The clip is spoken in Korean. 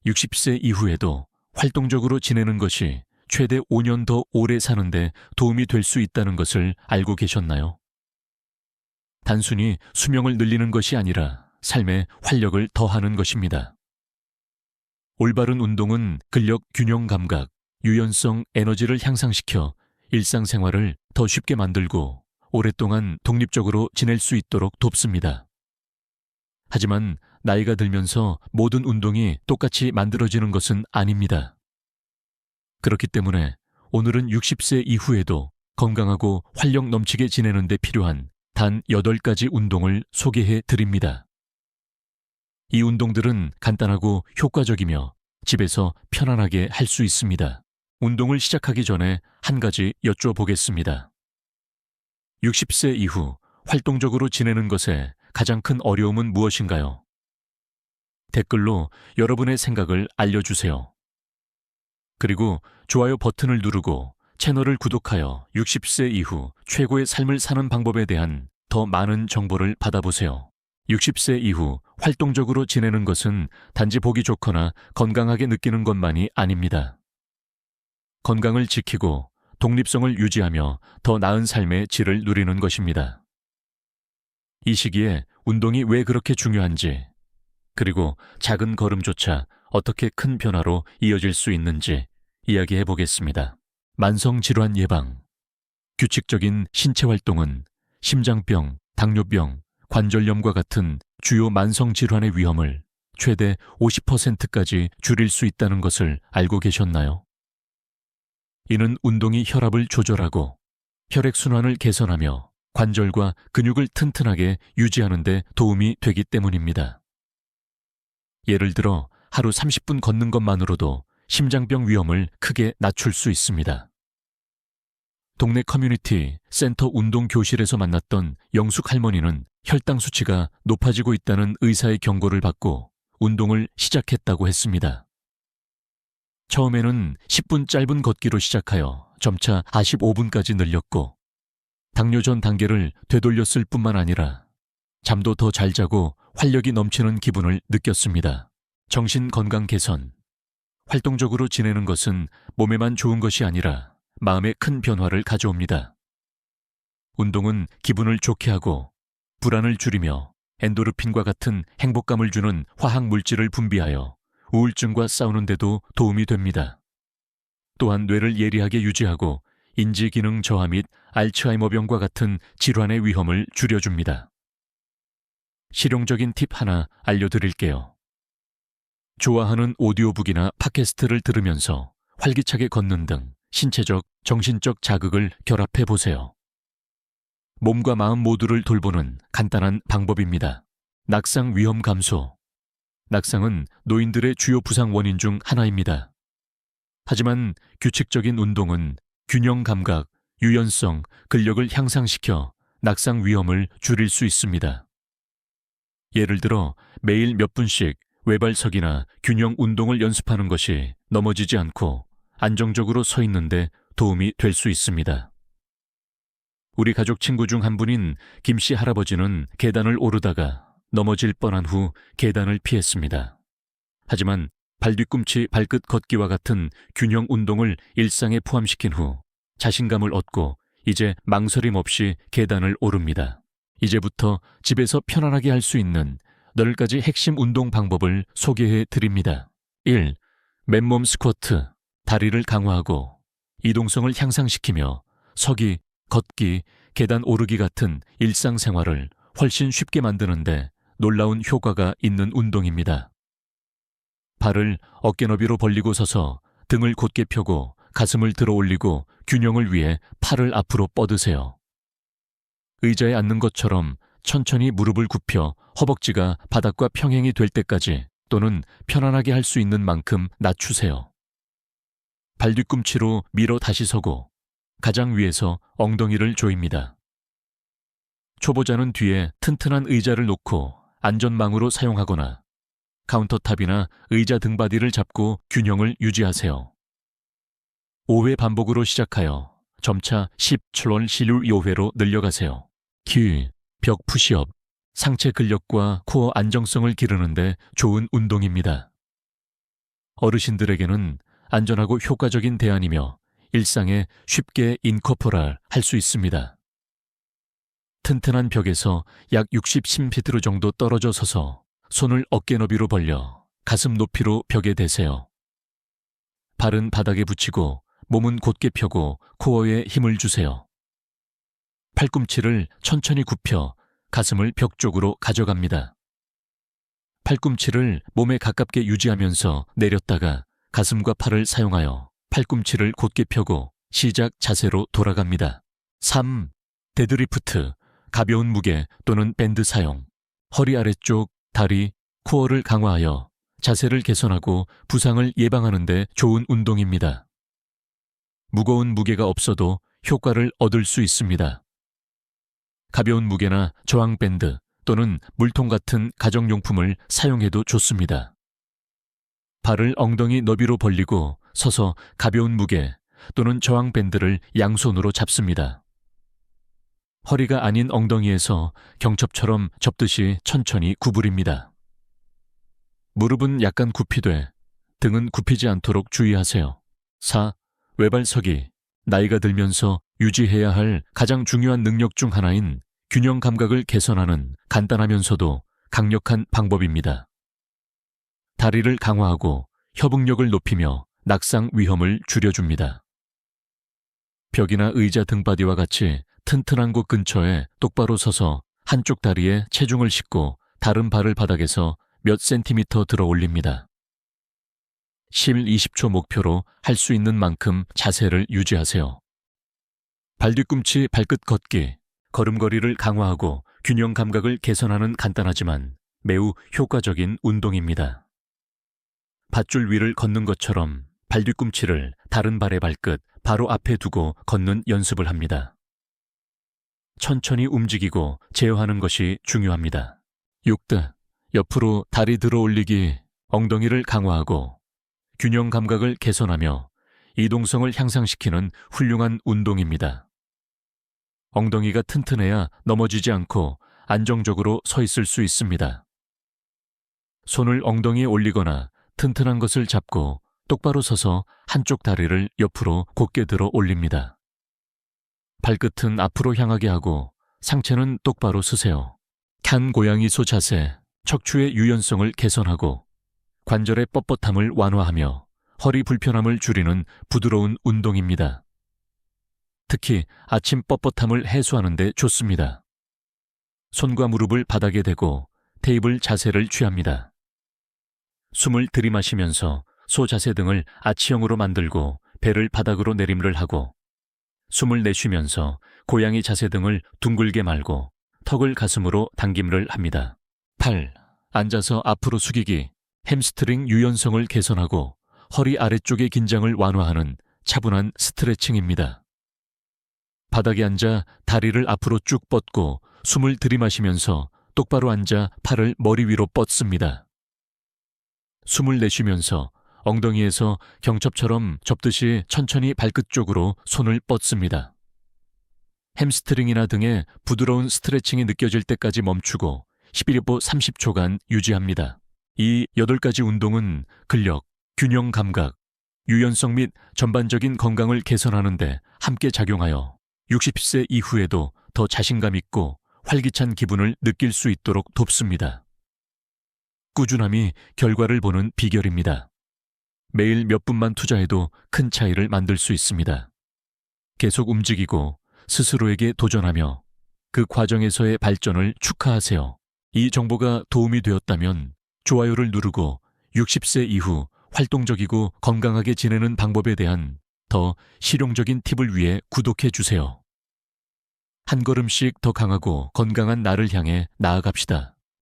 60세 이후에도 활동적으로 지내는 것이 최대 5년 더 오래 사는데 도움이 될 수 있다는 것을 알고 계셨나요? 단순히 수명을 늘리는 것이 아니라 삶에 활력을 더하는 것입니다. 올바른 운동은 근력 균형 감각, 유연성, 에너지를 향상시켜 일상생활을 더 쉽게 만들고 오랫동안 독립적으로 지낼 수 있도록 돕습니다. 하지만 나이가 들면서 모든 운동이 똑같이 만들어지는 것은 아닙니다. 그렇기 때문에 오늘은 60세 이후에도 건강하고 활력 넘치게 지내는 데 필요한 단 8가지 운동을 소개해 드립니다. 이 운동들은 간단하고 효과적이며 집에서 편안하게 할 수 있습니다. 운동을 시작하기 전에 한 가지 여쭤보겠습니다. 60세 이후 활동적으로 지내는 것에 가장 큰 어려움은 무엇인가요? 댓글로 여러분의 생각을 알려주세요. 그리고 좋아요 버튼을 누르고 채널을 구독하여 60세 이후 최고의 삶을 사는 방법에 대한 더 많은 정보를 받아보세요. 60세 이후 활동적으로 지내는 것은 단지 보기 좋거나 건강하게 느끼는 것만이 아닙니다. 건강을 지키고 독립성을 유지하며 더 나은 삶의 질을 누리는 것입니다. 이 시기에 운동이 왜 그렇게 중요한지, 그리고 작은 걸음조차 어떻게 큰 변화로 이어질 수 있는지 이야기해 보겠습니다. 만성질환 예방. 규칙적인 신체 활동은 심장병, 당뇨병, 관절염과 같은 주요 만성질환의 위험을 최대 50%까지 줄일 수 있다는 것을 알고 계셨나요? 이는 운동이 혈압을 조절하고 혈액순환을 개선하며 관절과 근육을 튼튼하게 유지하는 데 도움이 되기 때문입니다. 예를 들어 하루 30분 걷는 것만으로도 심장병 위험을 크게 낮출 수 있습니다. 동네 커뮤니티 센터 운동교실에서 만났던 영숙 할머니는 혈당 수치가 높아지고 있다는 의사의 경고를 받고 운동을 시작했다고 했습니다. 처음에는 10분 짧은 걷기로 시작하여 점차 45분까지 늘렸고 당뇨 전 단계를 되돌렸을 뿐만 아니라 잠도 더 잘 자고 활력이 넘치는 기분을 느꼈습니다. 정신 건강 개선. 활동적으로 지내는 것은 몸에만 좋은 것이 아니라 마음에 큰 변화를 가져옵니다. 운동은 기분을 좋게 하고 불안을 줄이며 엔도르핀과 같은 행복감을 주는 화학 물질을 분비하여 우울증과 싸우는 데도 도움이 됩니다. 또한 뇌를 예리하게 유지하고 인지기능 저하 및 알츠하이머병과 같은 질환의 위험을 줄여줍니다. 실용적인 팁 하나 알려드릴게요. 좋아하는 오디오북이나 팟캐스트를 들으면서 활기차게 걷는 등 신체적, 정신적 자극을 결합해 보세요. 몸과 마음 모두를 돌보는 간단한 방법입니다. 낙상 위험 감소. 낙상은 노인들의 주요 부상 원인 중 하나입니다. 하지만 규칙적인 운동은 균형 감각, 유연성, 근력을 향상시켜 낙상 위험을 줄일 수 있습니다. 예를 들어 매일 몇 분씩 외발석이나 균형 운동을 연습하는 것이 넘어지지 않고 안정적으로 서 있는데 도움이 될 수 있습니다. 우리 가족 친구 중 한 분인 김씨 할아버지는 계단을 오르다가 넘어질 뻔한 후 계단을 피했습니다. 하지만 발뒤꿈치 발끝 걷기와 같은 균형 운동을 일상에 포함시킨 후 자신감을 얻고 이제 망설임 없이 계단을 오릅니다. 이제부터 집에서 편안하게 할 수 있는 8가지 핵심 운동 방법을 소개해 드립니다. 1. 맨몸 스쿼트. 다리를 강화하고 이동성을 향상시키며 서기, 걷기, 계단 오르기 같은 일상생활을 훨씬 쉽게 만드는데 놀라운 효과가 있는 운동입니다. 발을 어깨 너비로 벌리고 서서 등을 곧게 펴고 가슴을 들어 올리고 균형을 위해 팔을 앞으로 뻗으세요. 의자에 앉는 것처럼 천천히 무릎을 굽혀 허벅지가 바닥과 평행이 될 때까지 또는 편안하게 할 수 있는 만큼 낮추세요. 발뒤꿈치로 밀어 다시 서고 가장 위에서 엉덩이를 조입니다. 초보자는 뒤에 튼튼한 의자를 놓고 안전망으로 사용하거나 카운터탑이나 의자 등받이를 잡고 균형을 유지하세요. 5회 반복으로 시작하여 점차 10출 실률 5회로 늘려가세요. 키, 벽 푸시업, 상체 근력과 코어 안정성을 기르는 데 좋은 운동입니다. 어르신들에게는 안전하고 효과적인 대안이며 일상에 쉽게 인코포랄 할 수 있습니다. 튼튼한 벽에서 약 60cm 정도 떨어져 서서 손을 어깨 너비로 벌려 가슴 높이로 벽에 대세요. 발은 바닥에 붙이고 몸은 곧게 펴고 코어에 힘을 주세요. 팔꿈치를 천천히 굽혀 가슴을 벽 쪽으로 가져갑니다. 팔꿈치를 몸에 가깝게 유지하면서 내렸다가 가슴과 팔을 사용하여 팔꿈치를 곧게 펴고 시작 자세로 돌아갑니다. 3. 데드리프트, 가벼운 무게 또는 밴드 사용. 허리 아래쪽, 다리, 코어를 강화하여 자세를 개선하고 부상을 예방하는 데 좋은 운동입니다. 무거운 무게가 없어도 효과를 얻을 수 있습니다. 가벼운 무게나 저항밴드 또는 물통 같은 가정용품을 사용해도 좋습니다. 발을 엉덩이 너비로 벌리고 서서 가벼운 무게 또는 저항밴드를 양손으로 잡습니다. 허리가 아닌 엉덩이에서 경첩처럼 접듯이 천천히 구부립니다. 무릎은 약간 굽히되 등은 굽히지 않도록 주의하세요. 4. 외발서기. 나이가 들면서 유지해야 할 가장 중요한 능력 중 하나인 균형 감각을 개선하는 간단하면서도 강력한 방법입니다. 다리를 강화하고 협응력을 높이며 낙상 위험을 줄여줍니다. 벽이나 의자 등받이와 같이 튼튼한 곳 근처에 똑바로 서서 한쪽 다리에 체중을 싣고 다른 발을 바닥에서 몇 센티미터 들어 올립니다. 10-20초 목표로 할 수 있는 만큼 자세를 유지하세요. 발뒤꿈치 발끝 걷기, 걸음걸이를 강화하고 균형 감각을 개선하는 간단하지만 매우 효과적인 운동입니다. 밧줄 위를 걷는 것처럼 발뒤꿈치를 다른 발의 발끝 바로 앞에 두고 걷는 연습을 합니다. 천천히 움직이고 제어하는 것이 중요합니다. 6대 옆으로 다리 들어 올리기, 엉덩이를 강화하고 균형 감각을 개선하며 이동성을 향상시키는 훌륭한 운동입니다. 엉덩이가 튼튼해야 넘어지지 않고 안정적으로 서 있을 수 있습니다. 손을 엉덩이에 올리거나 튼튼한 것을 잡고 똑바로 서서 한쪽 다리를 옆으로 곧게 들어 올립니다. 발끝은 앞으로 향하게 하고 상체는 똑바로 쓰세요. 칸 고양이 소 자세, 척추의 유연성을 개선하고 관절의 뻣뻣함을 완화하며 허리 불편함을 줄이는 부드러운 운동입니다. 특히 아침 뻣뻣함을 해소하는 데 좋습니다. 손과 무릎을 바닥에 대고 테이블 자세를 취합니다. 숨을 들이마시면서 소 자세 등을 아치형으로 만들고 배를 바닥으로 내림을 하고 숨을 내쉬면서 고양이 자세 등을 둥글게 말고 턱을 가슴으로 당김을 합니다. 8. 앉아서 앞으로 숙이기, 햄스트링 유연성을 개선하고 허리 아래쪽의 긴장을 완화하는 차분한 스트레칭입니다. 바닥에 앉아 다리를 앞으로 쭉 뻗고 숨을 들이마시면서 똑바로 앉아 팔을 머리 위로 뻗습니다. 숨을 내쉬면서 엉덩이에서 경첩처럼 접듯이 천천히 발끝 쪽으로 손을 뻗습니다. 햄스트링이나 등의 부드러운 스트레칭이 느껴질 때까지 멈추고 11보 30초간 유지합니다. 이 8가지 운동은 근력, 균형 감각, 유연성 및 전반적인 건강을 개선하는 데 함께 작용하여 60세 이후에도 더 자신감 있고 활기찬 기분을 느낄 수 있도록 돕습니다. 꾸준함이 결과를 보는 비결입니다. 매일 몇 분만 투자해도 큰 차이를 만들 수 있습니다. 계속 움직이고 스스로에게 도전하며 그 과정에서의 발전을 축하하세요. 이 정보가 도움이 되었다면 좋아요를 누르고 60세 이후 활동적이고 건강하게 지내는 방법에 대한 더 실용적인 팁을 위해 구독해 주세요. 한 걸음씩 더 강하고 건강한 나를 향해 나아갑시다.